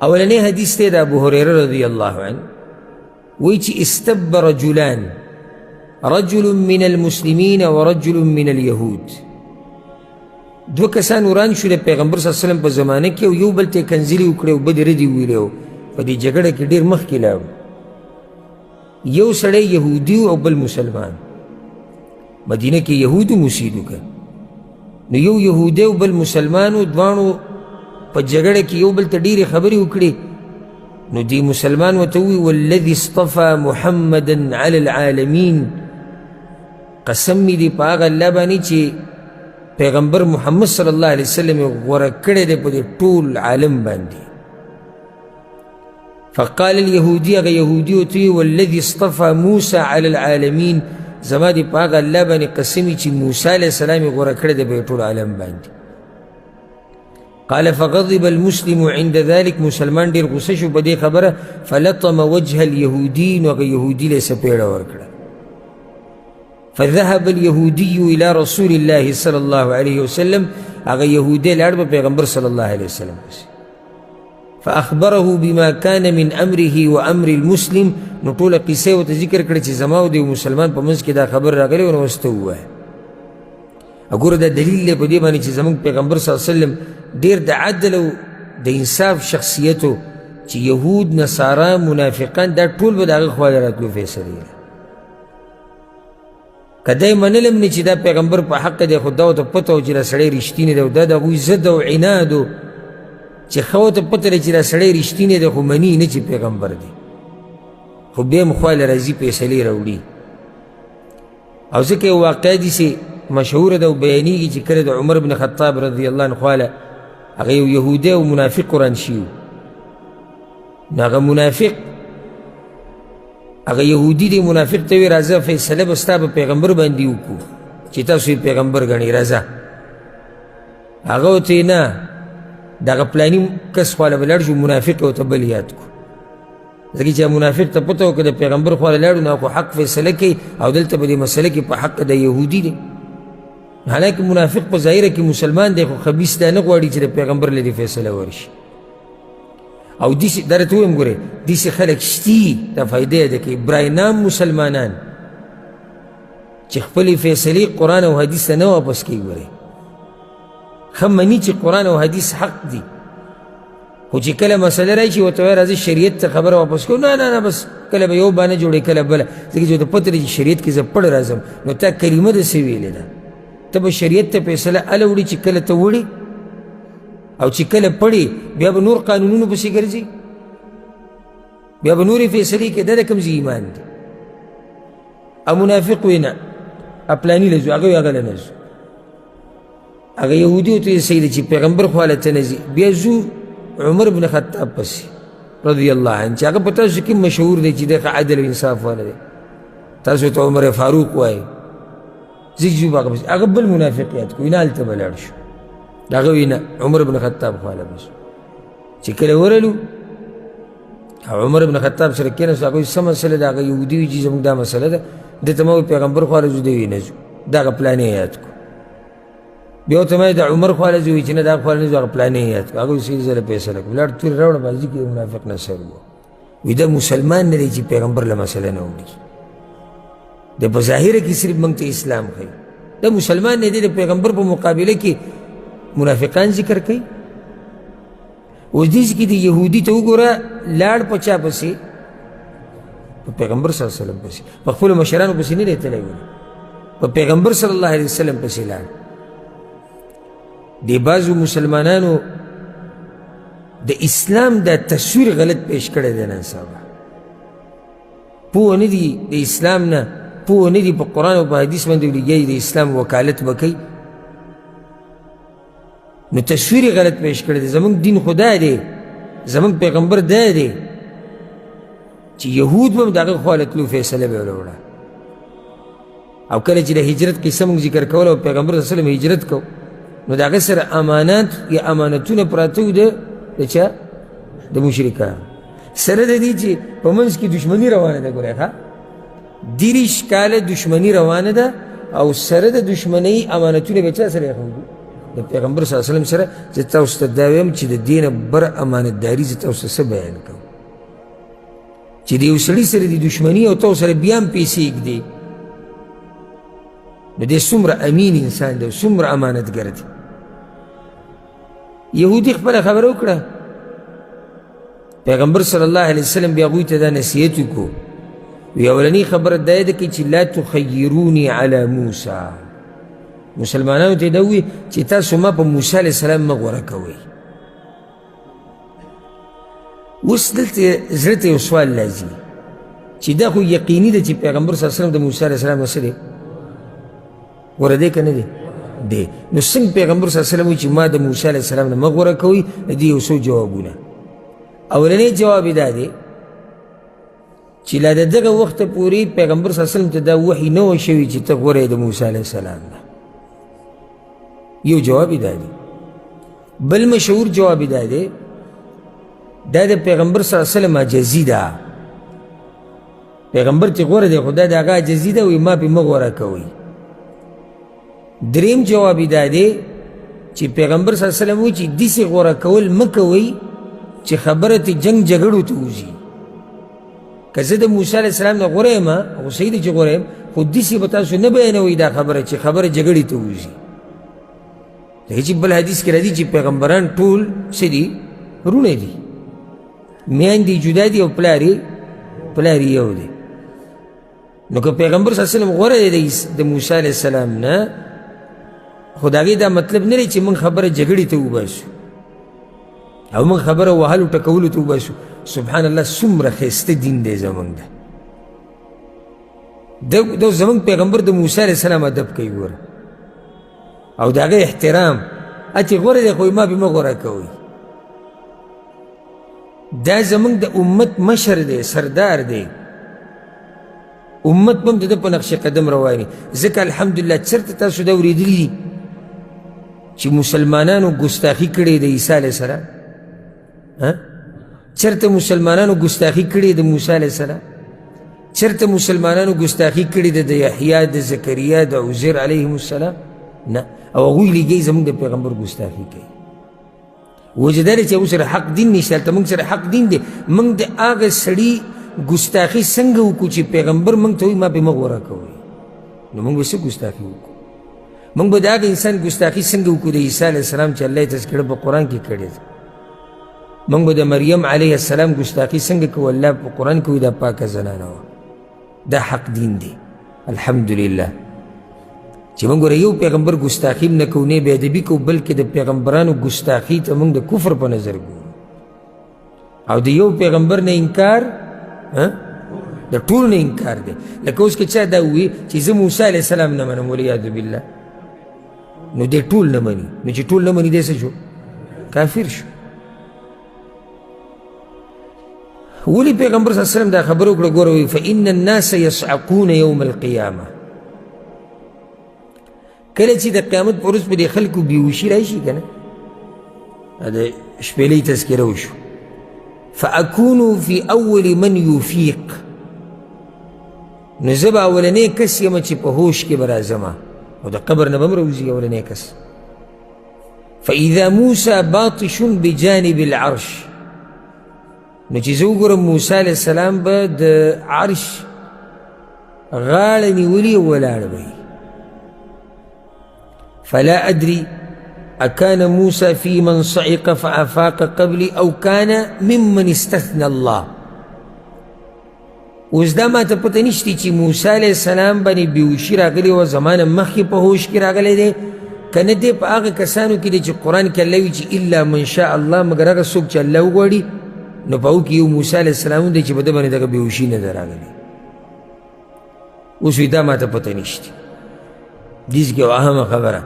اولنی حدیث دی د ابو هریره رضی الله عنه وایي چې استب رجلان رجل من المسلمین ورجل من اليهود دو کسان وران شو د پیغمبر صلی الله علیه وسلم په زمانه کې او یو بل ته کنځلې وکړې او بدې ردې ویلې او په دې جګړه کې ډېر مخکې لاړو یو سړی یهودي او بل مسلمان مدینه کې یهودو اوسېدو که نو یو یهودی او بل مسلمانو دواړو په جګړه کې یو بل ته ډېرې خبرې وکړې نو دی مسلمان ورته ووایي والذي اصطفى محمدا علی العالمین قسم می دی په هغه الله باندې چې پیغمبر محمد صلی الله علیه وسلم غوره کړی دی په دې ټول عالم باندې فقال اليهودي هغه یهودي ورته ووایي والذي اصطفى موسى علی العالمین زما دی په هغه الله باندې قسم چې موسی علیه السلام یې غوره کړی دی په ټول عالم باندې قال فغضب المسلم عند ذلك مسلمان ډېر غصه شو په دې خبره فلطم وجه اليهودي نو هغه یهودي له یې څپېړه ورکړه فذهب اليهودي إلى رسول الله صلى الله عليه وسلم هغه یهودی لاړ په پیغمبر صلی الله علیه وسلم فأخبره بما كان من أمره وأمر المسلم نو ټوله قصه ورته ذکر کړه چې زما او د مسلمان په منځ کې دا خبر راغلی و نو ورته ووایه وګوره دا دلیل دی په دې باندې چې زموږ پیغمبر صلی الله علیه وسلم ډېر د عدل او د انصاف شخصیت و چې یهود نصارا منافقان دا ټول به د هغه خوا له راتلو فیصلې که دی منلم نه چې دا پیغمبر په حق دی خو دا ورته پته و چې دا سړی رښتینی دی او دا د هغوی ضد او عناد و چې ښه ورته پته دی چې دا سړی رښتینی دی خو مني نه چې پیغمبر دی خو بیا هم خوا له راځي فیصلې راوړي او ځکه یو واقعه داسې مشهوره ده او بیانېږي چې کله د عمر بن خطاب رضی الله عنه خواله هغه یو یهودی او منافق قرآن شي نو هغه منافق هغه یهودي دی منافق ته وی راځه فیصله به ستا په پیغمبر باندې وکړو چې تاسو یې پیغمبر ګڼئ راځه هغه ورته نه دغه پلاني کس خواله به لاړ شو منافق ورته بل یاد کړو ځکه چې منافق ته پته وکړه د پیغمبر خواله لاړو نو خو حق فیصله کوي او دلته به دې مسله کې په حق د یهودي دی حالانکه منافق په ظاهره کې مسلمان دی خو خبیث دا نه غواړي چې د پیغمبر له دې فیصله ورشي او داسې دا راته ووایم ګورې داسې خلک شتي دا فایده یې ده کې برای نام مسلمانان چې خپلې فیصلې قرآن او حدیث ته نه واپس کوي ګورې ښه مني چې قرآن او حدیث حق دي خو چې کله مسله راشي ورته وایي راځه شریعت ته خبره واپس کوو نه بس کله به یو بانه جوړې کله بله ځکه چې ورته پته دی چې شریعت کې زه پړ راځم نو تا کلمه داسې ویلې ده ته به شریعت ته فیصله هله وړي چې کله ته وړي او چې کله پړي بیا به نور قانونونو پسې ګرځي بیا به نورې فیصلې کې دا د کوم ځای ایمان دی او منافق وایي نه پلاني له ځو هغه وایي هغه له نه ځو هغه یهودي ورته وایي صحیح دی چې پیغمبر خواله ته نه ځي بیا ځو عمر بن خطاب پسې رضی الله عنه چې هغه په تاسو کې مشهور دی چې د عدل او انصاف والا دی تاسو ته عمر فاروق وایي ځي ځو هغه پسې هغه بل منافق یاد کړو نه هلته به لاړ شو هغه وایي نه عمر بن خطاب خواله بس چې کله ورلو عمر بن خطاب سره کېناستو هغه وایي څه مسله ده هغه یهودي وایي چې زموږ دا مسله ده دې ته ما وایي پیغمبر خواله ځو دی وایي نه ځو دغه پلان یې یاد کړو بیا ورته ما د عمر خواله ځو وایي چې نه دا خواله نه ځو هغه پلان یې یاد کړو هغه وایي صحیح زه له فیصله کړم لاړ تورې راوړه بازي کې منافق نصر و وایي دا مسلمان نه دی چې پیغمبر له مسله نه وړي د په ظاهره کې صرف موږ ته اسلام ښیي دا مسلمان نه دی د پیغمبر په مقابله کې منافقان ذکر کوي اوس دې کې د یهودي ته وګوره لاړ په چا پسې په پیغمبر صلی الله علیه وسلم پسې، په خپلو مشرانو پسې نه دی تللی، په پیغمبر صلی الله علیه وسلم پسې لاړ. د بعضو مسلمانانو د اسلام دا تصویر غلط پیش کړی دی نن سبا. پوه نه دي د اسلام نه، پوه نه دي په قرآن او په حدیث باندې ولګیا د اسلام وکالت به کوي، نو تصویر غلط پیش کړی دی. زمونږ دین خدا دی، زمونږ پیغمبر دا دی چې یهود به هم د هغه خوا له تلو فیصله به یې وله وړه. او کله چې د هجرت قصه موږ ذکر کوله او پیغمبر صلی الله علیه وسلم هجرت کو، نو د هغه سره امانات یا امانتونه پراته وو د چا؟ د مشرکانو سره. د دې چې په منځ کې دشمني روانه ده، ګورئ ښه، 30 کاله دشمني روانه ده او سره د دشمنۍ امانتونه به چا سره ایښودي؟ د پیغمبر صلی الله علیه وسلم سره. زه تاسو ته دا وایم چې د دې نه بر امانتداري زه تاسو ته څه بیان کوم چې د یو سړي سره د دشمني او تاسو سره بیا هم پیسې ږدي، نو دی څومره امین انسان دی، څومره امانتګر دی. یهودي خپله خبره وکړه، پیغمبر صلی الله علیه وسلم بیا هغوی ته دا نصیحت وکړو، وی اولنی خبره دا ده چې لا تخیروني علی موسی، مسلمانانو ته دا ووایي چې تاسو ما په موسی علیه السلام مه غوره کوئ. اوس دلته زړه ته یو سوال راځي چې دا خو یقیني ده چې پیغمبر صلی الله علیه وسلم د موسی علیه السلام نه څه دی؟ غوره دی که نه دی؟ دی. نو څنګه پیغمبر صلی الله علیه وسلم وایي چې ما د موسی علیه السلام نه مه غوره کوئ؟ د دې یو څو جوابونه. اولنی جواب یې دا دی چې لا د دغه وخته پورې پیغمبر صلی الله علیه وسلم ته دا وحي نه وه شوي چې ته غوره یې د موسی علیه السلام نه. یو جواب یې دا دی. بل مشهور جواب یې دا دی، دا د پیغمبر صلی الله علیه وسلم عجزي ده. پیغمبر چې غوره دی خو دا د هغه عجزي ده، وایي ما پې مه غوره کوئ. دریم جواب یې دا دی چې پیغمبر صلی الله علیه وسلم وایي چې داسې غوره کول مه کوئ چې خبره ته جنګ جګړو ته وځي. که زه د موسی علیه السلام نه غوره یم، خو صحیح دی چې غوره یم، خو داسې به تاسو نه بیانوئ دا خبره چې خبره جګړې ته وځي. ځکه چې بل حدیث کې راځي چې پیغمبران ټول څه دي؟ وروڼه دي، میندې جدا دي او پلار یې یو دی. نو که پیغمبر صلی الله علیه وسلم غوره دی د موسی علیه السلام نه، خو د هغې دا مطلب نه دی چې موږ خبره جګړې ته وباسو او موږ خبره وهلو ټکولو ته وباسو. سبحان الله، څومره ښایسته دین دی زموږ دا زموږ پیغمبر د موسی علیه السلام ادب کوي ګوره، او د هغه احترام. چې غوره دی خو ما پې مه غوره کوئ. دا زموږ د امت مشر دی، سردار دی، امت به هم د ده په نقش قدم روان وي. ځکه الحمدلله چېرته تاسو دا اورېدلي دي چې مسلمانانو ګستاخي کړې د عیسی علیه السلام؟ چېرته مسلمانانو ګستاخي کړې د موسی علیه السلام؟ چېرته مسلمانانو ګستاخي کړې د یحیی، د زکریا، د عزیر علیهم السلام؟ نه. او هغوی لګوي زموږ د پیغمبر ګستاخي کوي. وجه دا دی چې هغوی سره حق دین نشته، هلته موږ سره حق دین دی. موږ د هغه سړي ګستاخي څنګه وکړو چې پیغمبر موږ ته وایي ما پې مه غوره کوئ؟ نو موږ به څه ګستاخي وکړو؟ موږ به د هغه انسان ګستاخي څنګه وکړو د عیسی علیه السلام چې الله یې تذکره په قرآن کې کړې ده؟ موږ به د مریم علیه السلام ګستاخي څنګه کوو؟ الله په قرآن کې وایي دا پاکه زنانه وه. دا حق دین دی الحمدلله چې موږ ګوره یو پیغمبر ګستاخي هم نه کوو، نه بې ادبي کوو، بلکې د پیغمبرانو ګستاخي ته موږ د کفر په نظر ګورو. او د یو پیغمبر نه انکار د ټول نه انکار دی. لکه اوس که چا دا ووایي چې زه موسی علیه السلام نه منم والعیاذ بالله، نو دی ټول نه مني. نو چې ټول نه مني دی څه شو؟ کافر شو. ولې پیغمبر صلی الله علیه وسلم دا خبره وکړه؟ ګوره وایي فإن الناس یصعقون یوم القیامه. کله چې د قیامت په ورځ په دې خلکو بېهوشي راشي که نه، د شپېلۍ تذکره وشو، فأکونو فی اول من یفیق، نو زه به اولنی کس یم چې په هوش کې به راځم او د قبر نه به هم راوځي اولنی کس. فإذا موسی باطش بجانب العرش، نو چې زه وګورم موسی علیه السلام به د عرش غاړه نیولي ولاړ به وي. فلا أدري أكان موسى في من صعق فأفاق قبلي أو كان ممن استثنى الله. اوس دا ما ته پته نشتی چې موسی علیه السلام باندې بېهوشي راغلې وه زمانه مخکې په هوش کې راغلی دی که نه دی په هغه کسانو کې دی چې قرآن کې الله وي چې الا من شاء الله مګر هغه څوک چې الله وغواړي نو په هغو کې یو موسی علیه السلام دی چې په ده باندې دغه بېهوشي نه ده راغلې. اوس وی دا ما ته پته نشتی. دیز کې یو اهمه خبره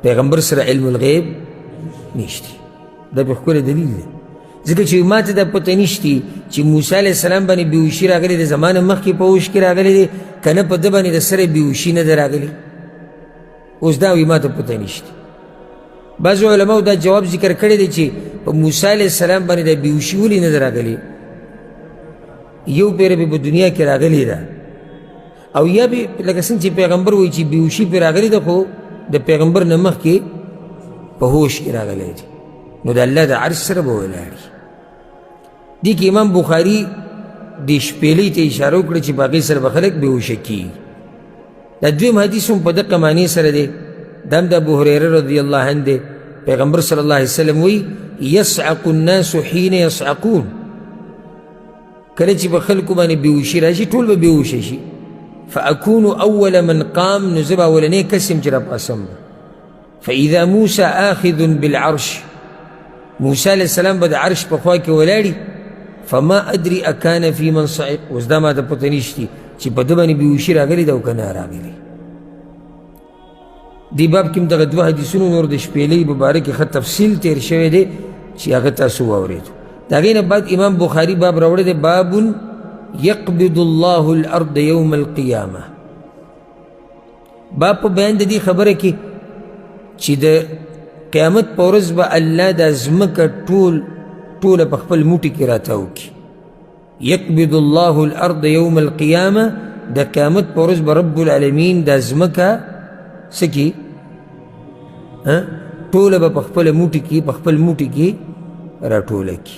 پیغمبر سره علم الغیب نشتی. دا پې ښکلی دلیل دی ځکه چې ما ته دا پته نشتی چې موسی علیه السلام باندې بېهوشي راغلی د زمانه مخکې په هوش کې راغلی دی که نه په ده باندې د سره بېهوشي نه ده راغلې. اوس دا وی ما ته پته نشتی. بعضو علماو دا جواب ذکر کړی دی چې په موسی علیه السلام باندې د بېهوشي ولې نه ده راغلې. یو پیره پې په دنیا کې راغلې ده او یا به لکه څنګه چې پیغمبر وایي چې بېهوشي پې راغلې ده خو د پیغمبر نه مخکې په هوش کې راغلی دی نو د الله د عرش سره به ولاړي. دې کې امام بخاري د شپېلۍ ته اشاره وکړه چې په هغې سره به خلک بېهوشه کېږي. دا دویم حدیث هم په دقه معنې سره دی. دا هم د ابوهریره رضی الله عنه دی. پیغمبر صلی الله علیه وسلم وایي یصعق الناس حین یصعقون. کله چې په خلکو باندې بېهوشي راشي ټول به بېهوشه شي. فأكون أول من قام نزبا ولني كسم جرب أسم فإذا موسى آخذ بالعرش موسى عليه السلام بدا عرش بخواك ولاري فما أدري أكان في من صعق وزداما دا پتنشتي چي بدباني بيوشي راغلي دا وكنا راغلي. دي باب كم دا غدوه حدیثونو نور دا شپیلی ببارك خط تفصیل تیر شوه دي چي آغتا سو آوریدو. دا غين بعد امام بخاري باب راوڑه دي باب يقبض الله الارض يوم القيامه. باب په بیان د دې خبره کې چې د قیامت په ورځ به الله د ځمکه ټوله په خپل موټي کې راتاو کی. يقبض الله الارض يوم القيامه د قیامت په ورځ به رب العالمین د ځمکه سکی ټوله به په خپل موټي کې راټوله کی.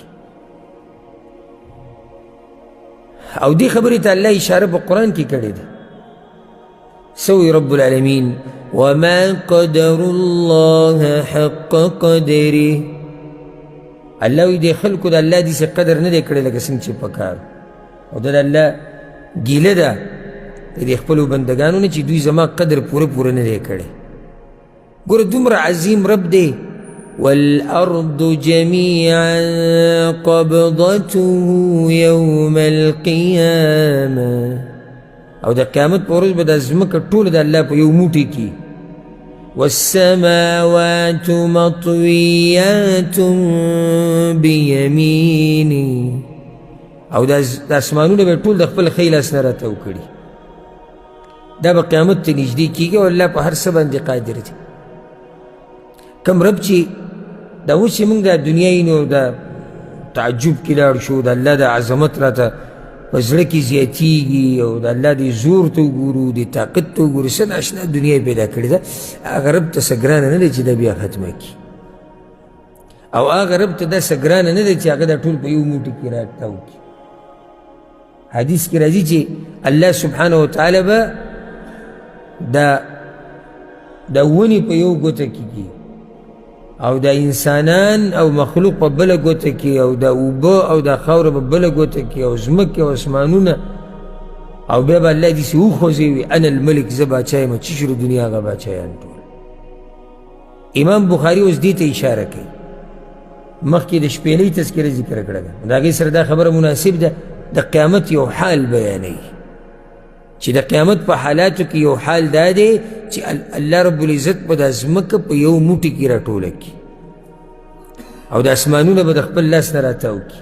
او دی خبری تا اللہ اشاره په قرآن کی کړی ده. سوی رب العالمین وما قدر الله حق قدره. الله وی دی خلکو د الله دیسې قدر نه دی کړی لکه څنګه چې پکار او د الله ګیله ده د دې خپلو بندګانو نه چې دوی زما قدر پوره نه دی کړی. ګوره دومره عظیم رب دی. والأرض جميعا قبضته يوم القيامة. او دا قیامت په ورځ به دا ځمکه ټوله د الله په یو موټي کې. والسماوات مطویات بیمینه. او دا اسمانونه به ټول د خپل ښی لاس نه راتاو کړي. دا به قیامت ته نږدې کېږي او الله په هر څه باندې قادر دی. کم رب چې دا اوس چې موږ دا دنیا یې نو دا تعجب کې لاړ شو د الله د عظمت راته په زړه کې زیاتېږي او د الله د زور ته وګورو د طاقت ته وګورو څه ناشنا دنیا یې پیدا کړې ده. هغه رب ته څه ګرانه نه دی چې دا بیا ختمه کړي او هغه رب ته دا څه ګرانه نه دی چې هغه دا ټول په یو موټي کې راتاو کړي. حدیث کې راځي چې الله سبحانه وتعالی به دا ونې په یو ګوته کې کړي او دا انسانان او مخلوق په بله ګوته کې او دا اوبه او دا خاوره په بله ګوته کې او ځمکې او اسمانونه او بیا به الله داسې وخوځي وي انا الملک زه باچا یم چې شروع دنیا هغه باچایان ټول. امام بخاري اوس دې ته اشاره کوي. مخکې د شپېلۍ تذکره ذکر کړه ده د هغې سره دا خبره مناسب ده. د قیامت یو حال بیانوي چې د قیامت په حالاتو کې یو حال دا دی چې الله رب العزت به دا ځمکه په یو موټي کې راټوله کړي او د اسمانونه به د خپل لاس نه راتاو کړي.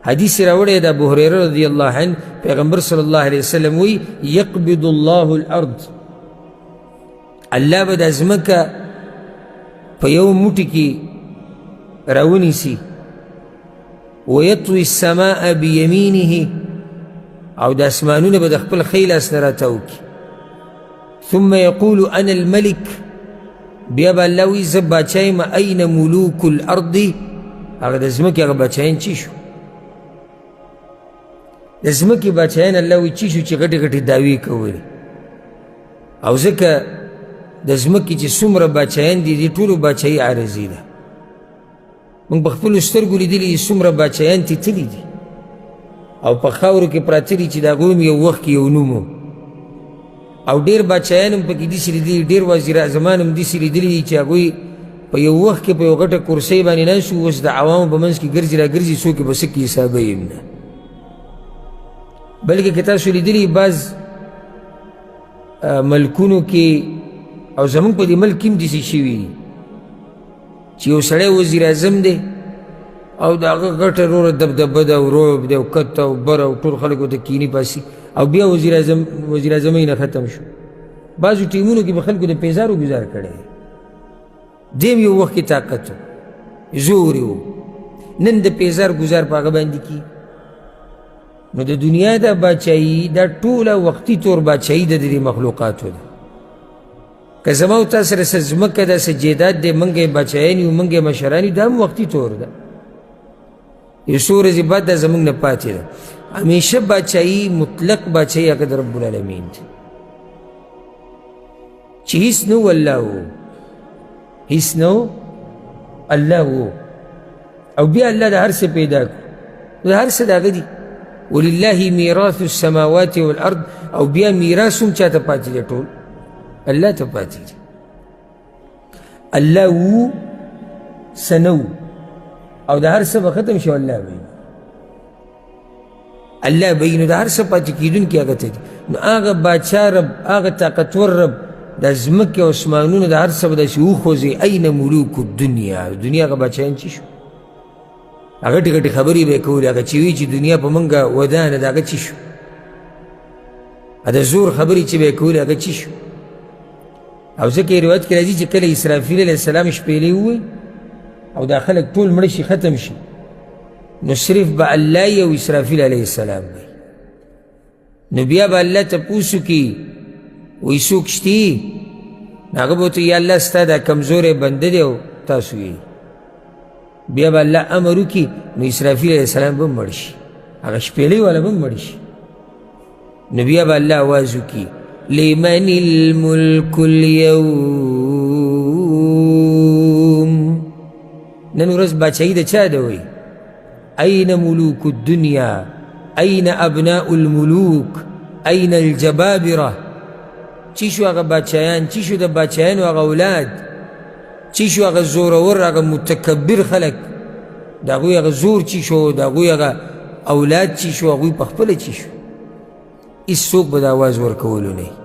حدیث راوړی د ابوهریره رضی الله عنه پیغمبر صلی الله علیه وسلم وی یقبض الله الارض. الله به دا ځمکه په یو موټي کې راونیسي. ویطوي السماء بیمینه او د اسمانونه به د خپل ښی لاس نه راتاو کړي. ثم يقول انا الملك. بیا به الله وایي زه باچا یم. این ملوک الارض. هغه د ځمکې هغه باچایان چی شو؟ د ځمکې باچایان الله وایي چی شو چې غټې غټې دعوې کولې او ځکه د ځمکې چې څومره باچایان دي دې ټولو باچایي عارضي ده. موږ په خپلو سترګو لیدلي څومره باچایان تې تلي دي او په خاورو کې پراته دي چې د هغوی هم یو وخت کې یو نوم او ډېر باچایان هم پکې داسې لیدلي ډېر وزیر اعظمان هم داسې لیدلي دي چې هغوی په یو وخت کې په یو غټه کرسۍ باندې ناست وو اوس د عوامو په منځ کې ګرځي را ګرځي څوک یې به څه کي حسابه یې نه بلکې که تاسو لیدلي بعض ملکونو کې او زموږ په دې ملک کې هم داسې شوي دي چې یو سړی وزیر اعظم دی او د هغه غټه روره دبدبه ده او رعب دی او کت او بر او ټول خلک ورته کیني پاسي او بیا وزیر اعظمۍ نه ختم شو بعضو ټیمونو کې به خلکو د پیزارو ګزار کړی دیم یو وخت کې طاقت و زور و نن د پیزار ګزار په هغه باندې کي نو د دنیا دا باچایي دا ټوله وختي طور باچایي د دې مخلوقاتو ده که زما او تا سره څه ځمکه ده څه جیداد دی موږ یې باچایان یو موږ یې مشران یو دا هم وختي طور ده یو څو ورځې بعد دا زموږ نه پاتې ده همیشه باچایي مطلق باچایي هغه د رب العالمین دی چې هیڅ نه و الله و هیڅ نه و الله و او بیا الله د هر څه پیدا کړو د هر څه د هغه دي ولله میراث السماوات والارض او بیا میراث هم چاته پاتې دی ټول الله ته پاتې دی الله و سنو او د هر څه به ختم شي الله به الله به نو د هر څه پاتې کېدونکي هغه ته دي نو هغه باچا رب هغه طاقتور رب د ځمکې او اسمانونو د هر څه به داسې وخوځي این ملوک الدنیا دنیا هغه باچایان چې شو هغه غټې غټې خبرې به یې کولې هغه چې وي چې دنیا په موږ ودانه د هغه چې شو د زور خبرې چې به یې کولې هغه چې شو او ځکه یې روایت کې راځي چې کله اسرافیل علیه السلام شپېلې ووایي او دا خلک ټول مړه شي ختم شي نو صرف به الله یې او اسرافیل علیه السلام دی نو بیا به الله تپوس وکړي وایي څوک شتي هغه به ورته یا الله ستا دا کمزوری بنده دی او تاسو یې بیا به الله امر وکړي نو اسرافیل علیه السلام به مړ شي هغه شپېلۍ والا به مړ شي نو بیا به الله آواز وکړي لمن الملک اليوم نن ورځ باچایي د چا ده وایي أين ملوک الدنیا أين أبناء الملوک أين الجبابرة چی شو هغه باچایان چی شو د باچایانو هغه اولاد چی شو هغه زورور هغه متکبر خلک د هغوی هغه زور چی شو د هغوی هغه اولاد چی شو هغوی په خپله چی شو هېڅ څوک به د اواز ورکولو نه